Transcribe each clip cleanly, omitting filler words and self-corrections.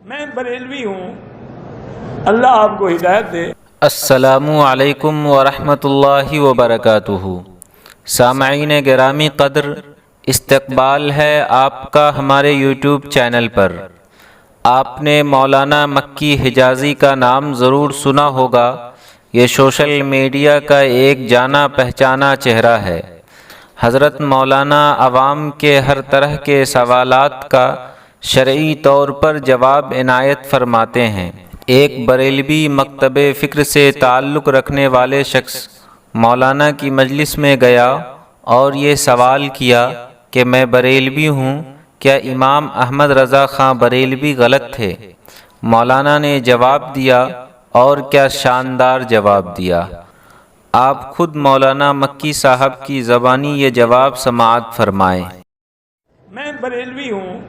میں بریلوی ہوں، اللہ آپ کو ہدایت دے۔ السلام علیکم ورحمۃ اللہ وبرکاتہ۔ سامعین گرامی قدر، استقبال ہے آپ کا ہمارے یوٹیوب چینل پر۔ آپ نے مولانا مکی حجازی کا نام ضرور سنا ہوگا۔ یہ سوشل میڈیا کا ایک جانا پہچانا چہرہ ہے۔ حضرت مولانا عوام کے ہر طرح کے سوالات کا شرعی طور پر جواب عنایت فرماتے ہیں۔ ایک بریلوی مکتب فکر سے تعلق رکھنے والے شخص مولانا کی مجلس میں گیا اور یہ سوال کیا کہ میں بریلوی ہوں، کیا امام احمد رضا خاں بریلوی غلط تھے؟ مولانا نے جواب دیا، اور کیا شاندار جواب دیا۔ آپ خود مولانا مکی صاحب کی زبانی یہ جواب سماعت فرمائیں۔ میں بریلوی ہوں،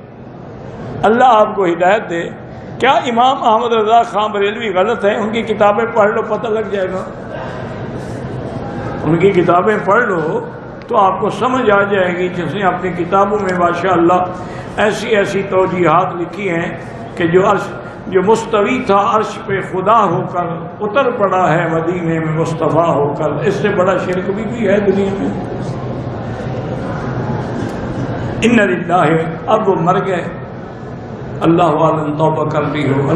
اللہ آپ کو ہدایت دے۔ کیا امام احمد رضا خاں بریلوی غلط ہیں؟ ان کی کتابیں پڑھ لو، پتہ لگ جائے گا۔ ان کی کتابیں پڑھ لو تو آپ کو سمجھ آ جائے گی، جس نے اپنی کتابوں میں ماشاءاللہ ایسی ایسی توجیحات لکھی ہیں کہ جو مستوی تھا عرش پہ خدا ہو کر اتر پڑا ہے مدینے میں مصطفیٰ ہو کر۔ اس سے بڑا شرک بھی ہے دنیا میں۔ ان للہ، اب وہ مر گئے، اللہ عالم توبہ کر لی ہو۔